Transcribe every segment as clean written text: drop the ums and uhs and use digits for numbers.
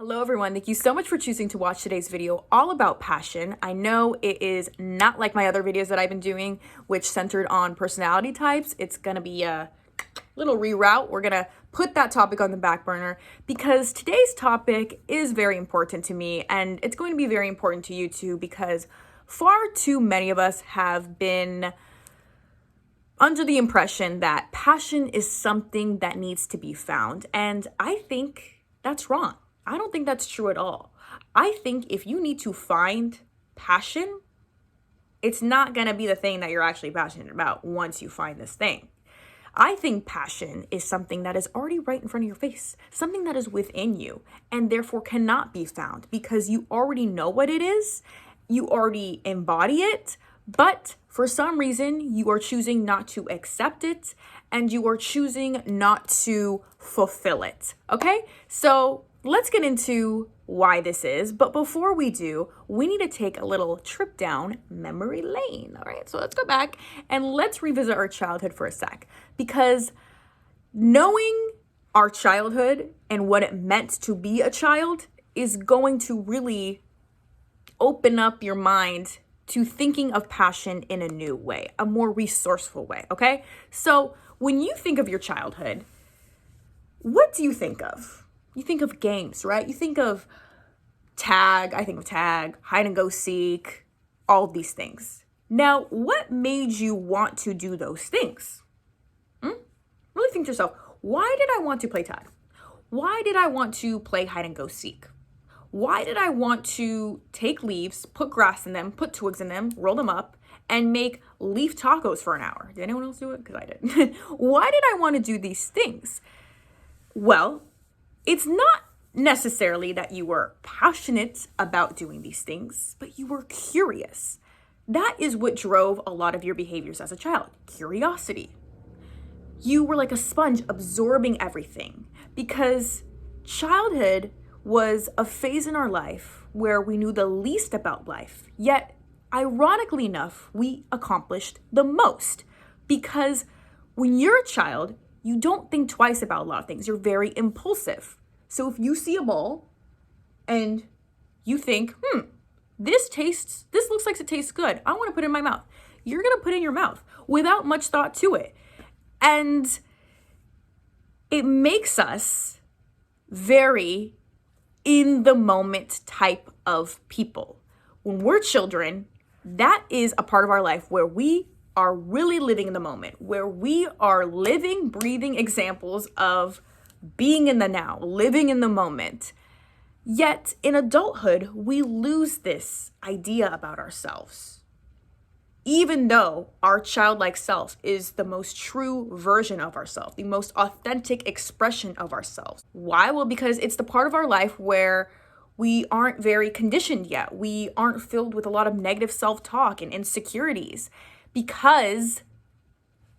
Hello everyone, thank you so much for choosing to watch today's video all about passion. I know it is not like my other videos that I've been doing, which centered on personality types. It's gonna be a little reroute. We're gonna put that topic on the back burner because today's topic is very important to me, and it's going to be very important to you too, because far too many of us have been under the impression that passion is something that needs to be found, and I think that's wrong. I don't think that's true at all. I think if you need to find passion, it's not going to be the thing that you're actually passionate about once you find this thing. I think passion is something that is already right in front of your face, something that is within you and therefore cannot be found because you already know what it is, you already embody it, but for some reason you are choosing not to accept it and you are choosing not to fulfill it. Okay? So let's get into why this is, but before we do, we need to take a little trip down memory lane. All right, so let's go back and let's revisit our childhood for a sec, because knowing our childhood and what it meant to be a child is going to really open up your mind to thinking of passion in a new way, a more resourceful way, okay? So when you think of your childhood, what do you think of? You think of games, right? You think of tag, I think of tag, hide and go seek, all of these things. Now, what made you want to do those things? Really think to yourself, why did I want to play tag? Why did I want to play hide and go seek? Why did I want to take leaves, put grass in them, put twigs in them, roll them up, and make leaf tacos for an hour? Did anyone else do it? Because I did. Why did I want to do these things? Well, it's not necessarily that you were passionate about doing these things, but you were curious. That is what drove a lot of your behaviors as a child, curiosity. You were like a sponge absorbing everything because childhood was a phase in our life where we knew the least about life, yet ironically enough, we accomplished the most because when you're a child, you don't think twice about a lot of things. You're very impulsive. So if you see a ball and you think, this looks like it tastes good, I want to put it in my mouth. You're going to put it in your mouth without much thought to it. And it makes us very in the moment type of people. When we're children, that is a part of our life where we are really living in the moment, where we are living, breathing examples of being in the now, living in the moment. Yet in adulthood, we lose this idea about ourselves. Even though our childlike self is the most true version of ourselves, the most authentic expression of ourselves. Why? Well, because it's the part of our life where we aren't very conditioned yet. We aren't filled with a lot of negative self-talk and insecurities because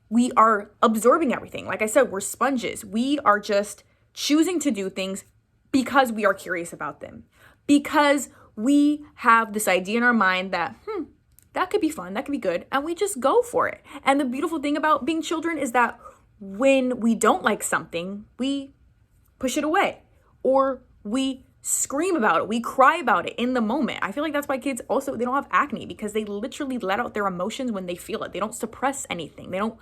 we are absorbing everything. Like I said, we're sponges. We are just choosing to do things because we are curious about them. Because we have this idea in our mind that, that could be fun, that could be good, and we just go for it. And the beautiful thing about being children is that when we don't like something, we push it away or we scream about it, we cry about it in the moment. I feel like that's why kids also, they don't have acne because they literally let out their emotions when they feel it. They don't suppress anything. They don't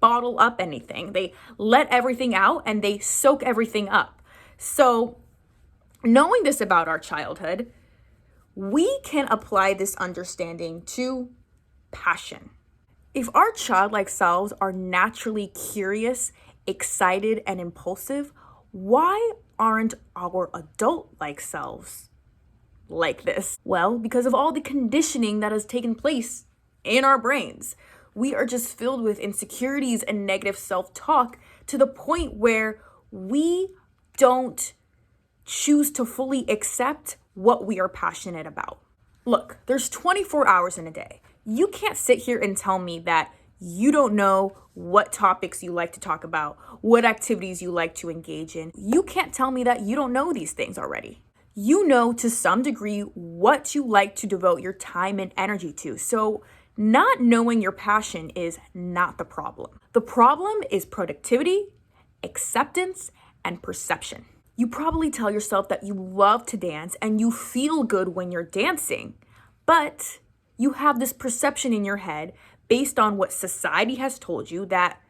bottle up anything. They let everything out and they soak everything up. So knowing this about our childhood, we can apply this understanding to passion. If our childlike selves are naturally curious, excited, and impulsive, why aren't our adult-like selves like this? Well, because of all the conditioning that has taken place in our brains. We are just filled with insecurities and negative self-talk to the point where we don't choose to fully accept what we are passionate about. Look, there's 24 hours in a day. You can't sit here and tell me that you don't know what topics you like to talk about, what activities you like to engage in. You can't tell me that you don't know these things already. You know to some degree what you like to devote your time and energy to. So not knowing your passion is not the problem. The problem is productivity, acceptance, and perception. You probably tell yourself that you love to dance and you feel good when you're dancing, but you have this perception in your head based on what society has told you that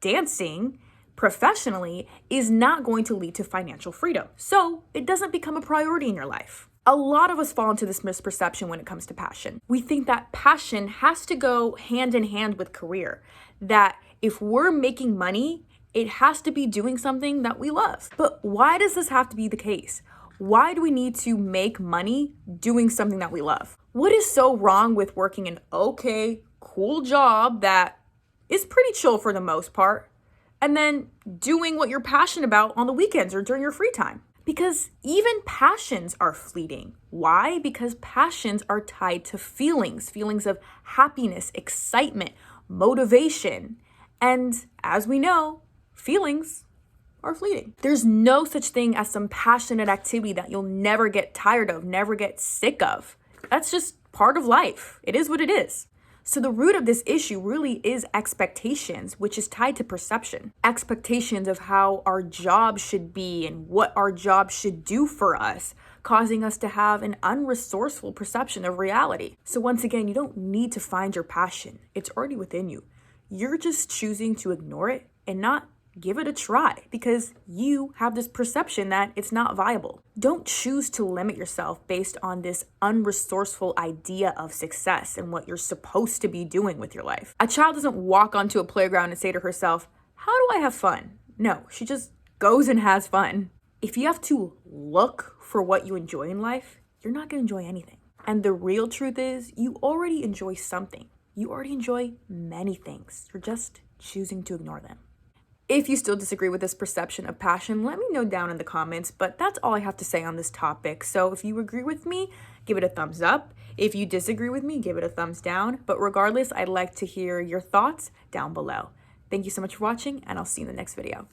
dancing professionally is not going to lead to financial freedom. So it doesn't become a priority in your life. A lot of us fall into this misperception when it comes to passion. We think that passion has to go hand in hand with career, that if we're making money, it has to be doing something that we love. But why does this have to be the case? Why do we need to make money doing something that we love? What is so wrong with working an okay, cool job that is pretty chill for the most part, and then doing what you're passionate about on the weekends or during your free time? Because even passions are fleeting. Why? Because passions are tied to feelings of happiness, excitement, motivation. And as we know, feelings are fleeting. There's no such thing as some passionate activity that you'll never get tired of, never get sick of. That's just part of life. It is what it is. So the root of this issue really is expectations, which is tied to perception. Expectations of how our job should be and what our job should do for us, causing us to have an unresourceful perception of reality. So once again, you don't need to find your passion. It's already within you. You're just choosing to ignore it and not give it a try because you have this perception that it's not viable. Don't choose to limit yourself based on this unresourceful idea of success and what you're supposed to be doing with your life. A child doesn't walk onto a playground and say to herself, "How do I have fun?" No, she just goes and has fun. If you have to look for what you enjoy in life, you're not going to enjoy anything. And the real truth is, you already enjoy something. You already enjoy many things. You're just choosing to ignore them. If you still disagree with this perception of passion, let me know down in the comments, but that's all I have to say on this topic. So if you agree with me, give it a thumbs up. If you disagree with me, give it a thumbs down. But regardless, I'd like to hear your thoughts down below. Thank you so much for watching, and I'll see you in the next video.